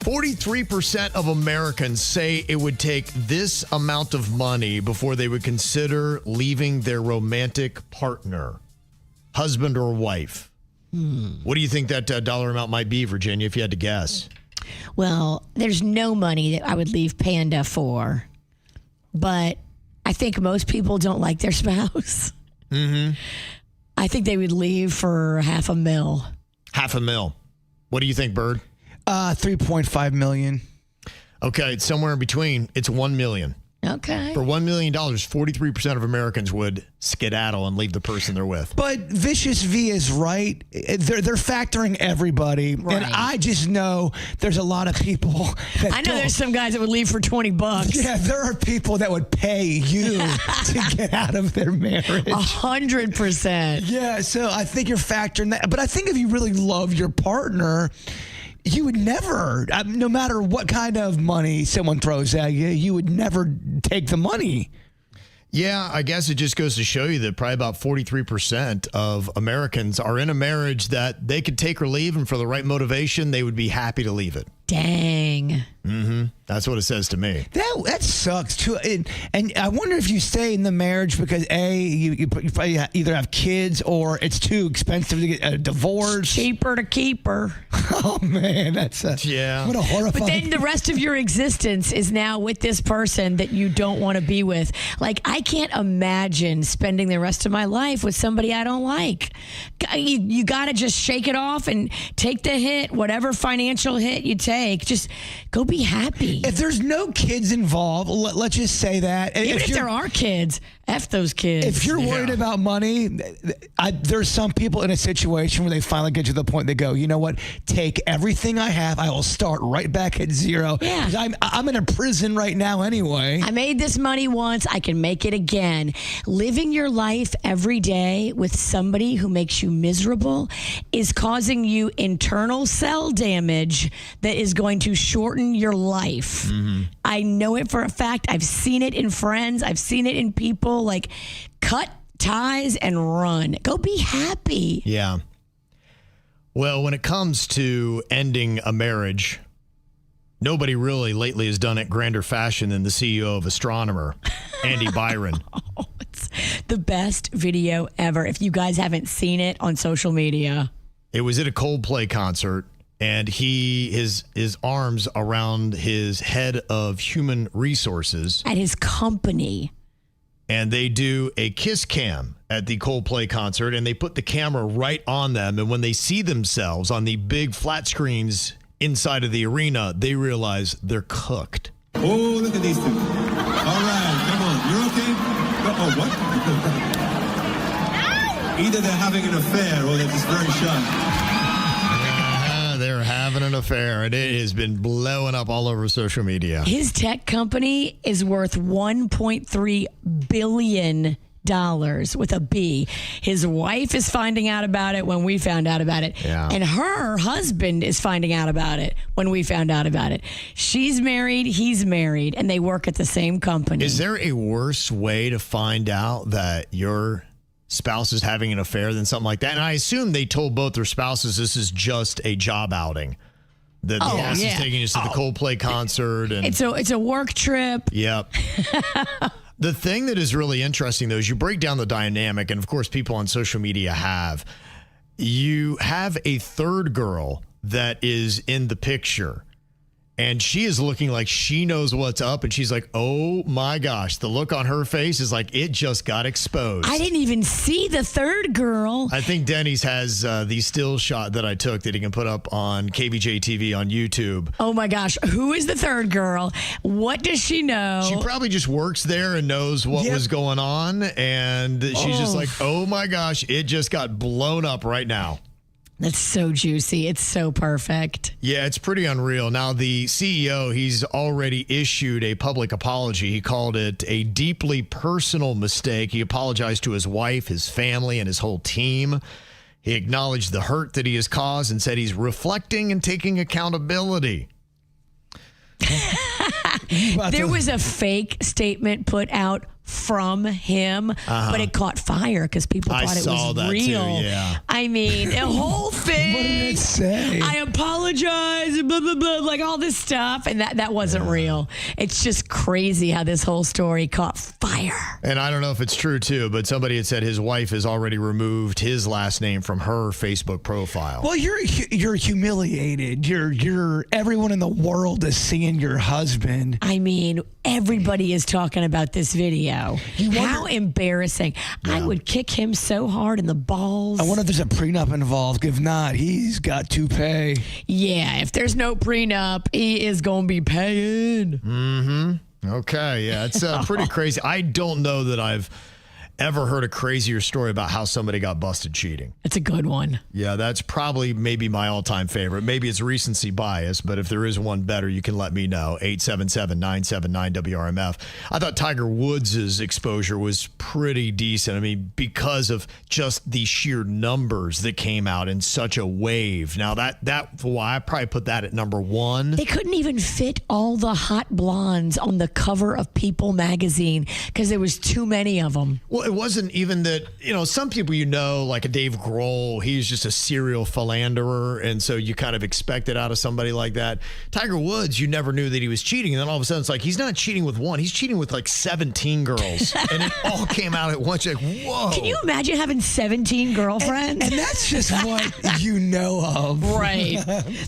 43% of Americans say it would take this amount of money before they would consider leaving their romantic partner, husband or wife. What do you think that dollar amount might be, Virginia, if you had to guess? Well, there's no money that I would leave Panda for, but I think most people don't like their spouse. Mm-hmm. I think they would leave for $500,000. $500,000. What do you think, Bird? 3.5 million. Okay, it's somewhere in between. It's $1 million. Okay. For $1 million, 43% of Americans would skedaddle and leave the person they're with. But Vicious V is right. They're factoring everybody. Right. And I just know there's a lot of people that I know there's some guys that would leave for $20. Yeah, there are people that would pay you to get out of their marriage. 100%. Yeah, so I think you're factoring that. But I think if you really love your partner, you would never, no matter what kind of money someone throws at you, you would never take the money. Yeah, I guess it just goes to show you that probably about 43% of Americans are in a marriage that they could take or leave, and for the right motivation, they would be happy to leave it. Dang. Mm-hmm. That's what it says to me. That sucks too. And I wonder if you stay in the marriage because you probably either have kids or it's too expensive to get a divorce. Cheaper to keep her. Oh man, what a horrifying. But then the rest of your existence is now with this person that you don't want to be with. Like, I can't imagine spending the rest of my life with somebody I don't like. You got to just shake it off and take the hit, whatever financial hit you take. Just go be happy. If there's no kids involved, let's just say that. Even if there are kids, F those kids. If you're worried about money, there's some people in a situation where they finally get to the point they go, you know what? Take everything I have. I will start right back at zero. Yeah. 'Cause I'm in a prison right now anyway. I made this money once. I can make it again. Living your life every day with somebody who makes you miserable is causing you internal cell damage that is going to shorten your life. Mm-hmm. I know it for a fact. I've seen it in friends. I've seen it in people. Like, cut ties and run. Go be happy. Yeah. Well, when it comes to ending a marriage, nobody really lately has done it grander fashion than the CEO of Astronomer, Andy Byron. Oh, it's the best video ever. If you guys haven't seen it on social media. It was at a Coldplay concert, and his arms around his head of human resources. At his company. And they do a kiss cam at the Coldplay concert, and they put the camera right on them. And when they see themselves on the big flat screens inside of the arena, they realize they're cooked. Oh, look at these two. All right, come on. You're okay? Oh, what? Either they're having an affair or they're just very shy. They're having an affair, and it has been blowing up all over social media. His tech company is worth $1.3 billion with a B. His wife is finding out about it when we found out about it. Yeah. And her husband is finding out about it when we found out about it. She's married, he's married, and they work at the same company. Is there a worse way to find out that your spouse is having an affair than something like that? And I assume they told both their spouses this is just a job outing. That the boss is taking us to the Coldplay concert. And it's a work trip. Yep. The thing that is really interesting, though, is you break down the dynamic, and of course people on social media have. You have a third girl that is in the picture. And she is looking like she knows what's up. And she's like, oh, my gosh. The look on her face is like it just got exposed. I didn't even see the third girl. I think Denny's has the still shot that I took that he can put up on KVJ TV on YouTube. Oh, my gosh. Who is the third girl? What does she know? She probably just works there and knows what was going on. And she's just like, oh, my gosh. It just got blown up right now. That's so juicy. It's so perfect. Yeah, it's pretty unreal. Now, the CEO, he's already issued a public apology. He called it a deeply personal mistake. He apologized to his wife, his family, and his whole team. He acknowledged the hurt that he has caused and said he's reflecting and taking accountability. There was a fake statement put out from him, but it caught fire because people I thought it saw was that real. too, yeah. I mean, the whole thing. What did it say? I apologize, blah, blah, blah, like all this stuff. And that wasn't real. It's just crazy how this whole story caught fire. And I don't know if it's true, too, but somebody had said his wife has already removed his last name from her Facebook profile. Well, you're humiliated. You're everyone in the world is seeing your husband. I mean, everybody is talking about this video. How embarrassing. I would kick him so hard in the balls. I wonder if there's a prenup involved. If not, he's got to pay. Yeah, if there's no prenup, he is going to be paying. Mm-hmm. Okay, yeah, it's pretty crazy. I don't know that I've ever heard a crazier story about how somebody got busted cheating. It's a good one. Yeah, that's probably maybe my all-time favorite. Maybe it's recency bias, but if there is one better, you can let me know. 877-979-WRMF. I thought Tiger Woods' exposure was pretty decent. I mean, because of just the sheer numbers that came out in such a wave. Now, well, I probably put that at number one. They couldn't even fit all the hot blondes on the cover of People magazine because there was too many of them. Well, it wasn't even that, some people, like a Dave Grohl, he's just a serial philanderer. And so you kind of expect it out of somebody like that. Tiger Woods, you never knew that he was cheating. And then all of a sudden it's like, he's not cheating with one. He's cheating with like 17 girls. And it all came out at once. You're like, whoa. Can you imagine having 17 girlfriends? And that's just what you know of. Right.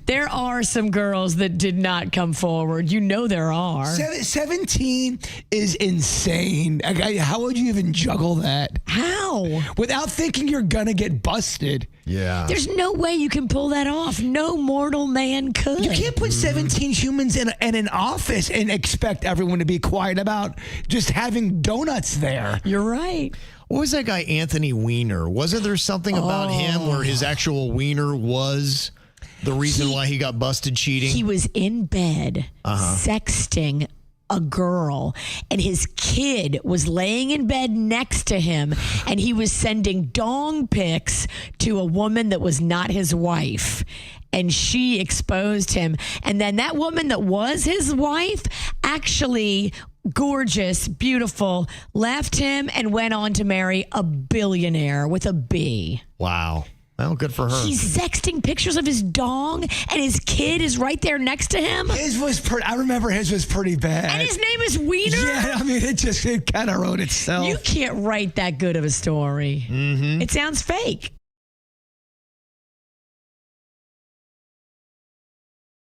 There are some girls that did not come forward. There are. 17 is insane. How would you even juggle that? How? Without thinking you're going to get busted. Yeah. There's no way you can pull that off. No mortal man could. You can't put 17 humans in an office and expect everyone to be quiet about just having donuts there. You're right. What was that guy, Anthony Weiner? Wasn't there something about him where his actual wiener was the reason why he got busted cheating? He was in bed sexting a girl, and his kid was laying in bed next to him, and he was sending dong pics to a woman that was not his wife, and she exposed him. And then that woman that was his wife, actually gorgeous, beautiful, left him and went on to marry a billionaire with a B. Wow. Well, good for her. He's sexting pictures of his dong, and his kid is right there next to him. I remember his was pretty bad. And his name is Wiener? Yeah, I mean, it kind of wrote itself. You can't write that good of a story. It sounds fake.